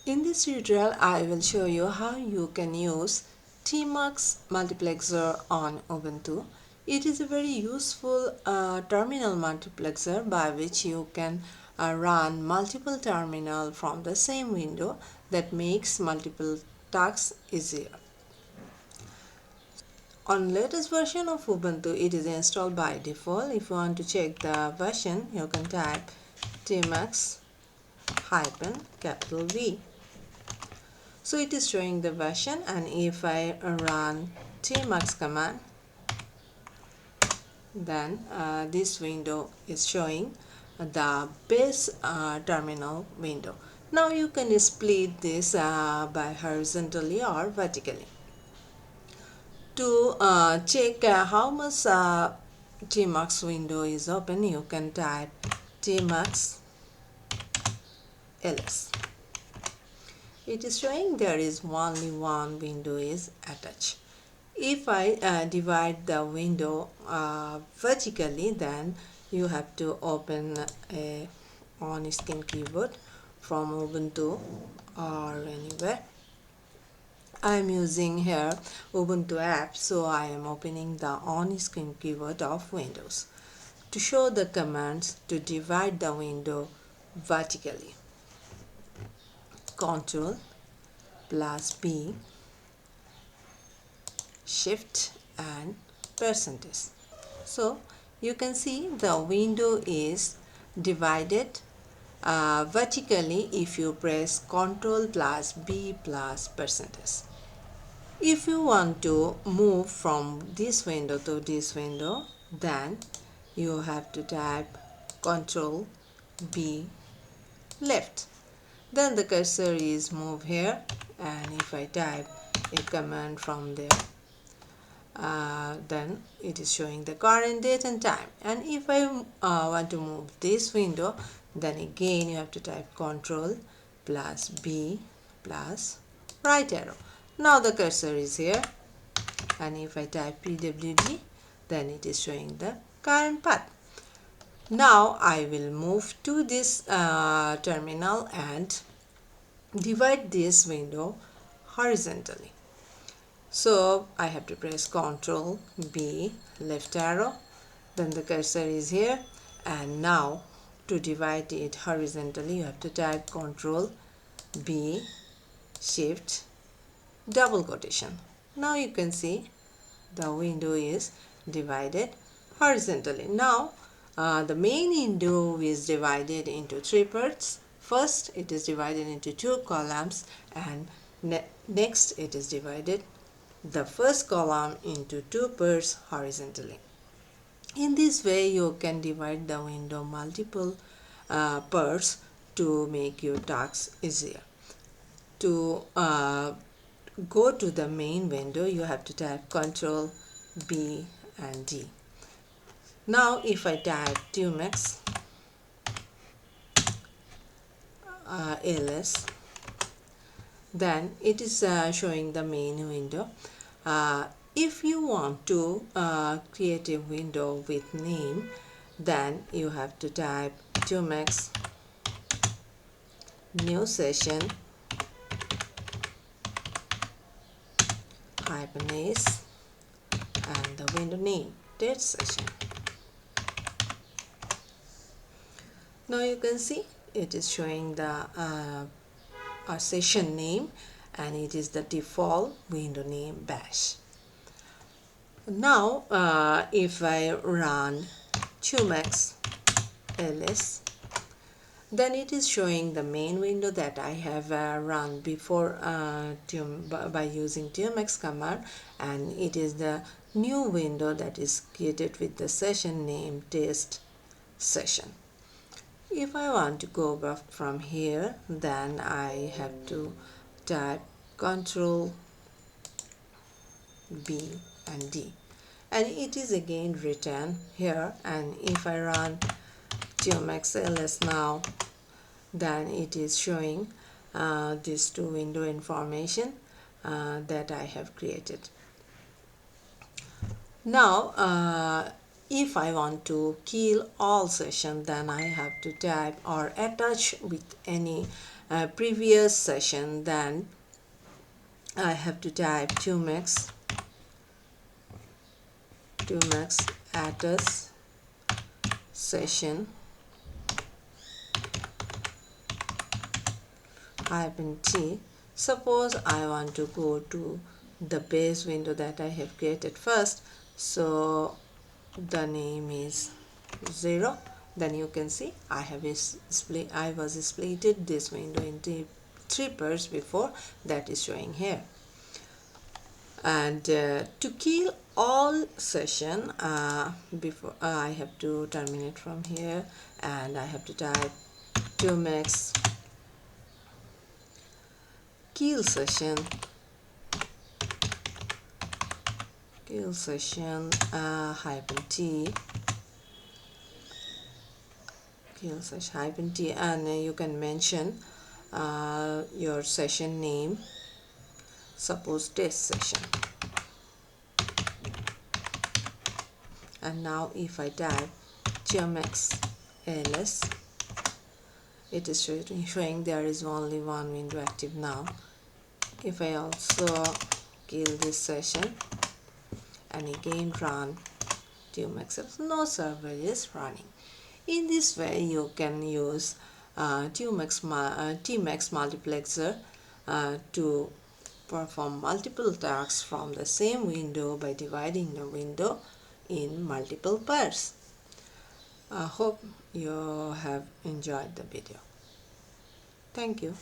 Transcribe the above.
In this tutorial, I will show you how you can use tmux multiplexer on Ubuntu. It is a very useful terminal multiplexer by which you can run multiple terminal from the same window that makes multiple tasks easier. On latest version of Ubuntu, it is installed by default. If you want to check the version, you can type tmux -V. So it is showing the version, and if I run tmux command, then this window is showing the base terminal window. Now you can split this by horizontally or vertically. To check how much tmux window is open, you can type tmux ls. It is showing there is only one window is attached. If I divide the window vertically, then you have to open a on-screen keyboard from Ubuntu or anywhere. I am using here Ubuntu app, so I am opening the on-screen keyboard of Windows to show the commands to divide the window vertically. Ctrl plus B, Shift and percentage. So you can see the window is divided vertically if you press Ctrl plus B plus percentage. If you want to move from this window to this window, then you have to type Ctrl B left. Then the cursor is moved here, and if I type a command from there, then it is showing the current date and time. And if I want to move this window, then again you have to type Ctrl plus B plus right arrow. Now the cursor is here, and if I type PWD, then it is showing the current path. Now I will move to this terminal and divide this window horizontally. So I have to press Ctrl B left arrow, then the cursor is here, and now to divide it horizontally you have to type Ctrl B Shift double quotation. Now you can see the window is divided horizontally. Now the main window is divided into three parts. First, it is divided into two columns, and next it is divided the first column into two parts horizontally. In this way, you can divide the window multiple parts to make your tasks easier. To go to the main window, you have to type Ctrl B and D. Now if I type tmux ls, then it is showing the main window. If you want to create a window with name, then you have to type tmux new session -s and the window name date session. Now you can see it is showing the session name, and it is the default window name bash. Now if I run tmux ls, then it is showing the main window that I have run before by using tmux command, and it is the new window that is created with the session name test session. If I want to go back from here, then I have to type Ctrl B and D, and it is again written here. And if I run tmux ls now, then it is showing these two window information that I have created. Now if I want to kill all session, then I have to type or attach with any previous session, then I have to type tmux address session -t. Suppose I want to go to the base window that I have created first, so the name is 0. Then you can see I was splitted this window into 3 parts before, that is showing here. And to kill all session, before I have to terminate from here, and I have to type tmux kill session -t kill session -t, and you can mention your session name, suppose test session. And now if I type tmux ls, it is showing there is only one window active now. If I also kill this session and again run tmux, no server is running. In this way you can use tmux multiplexer to perform multiple tasks from the same window by dividing the window in multiple parts. I hope you have enjoyed the video. Thank you.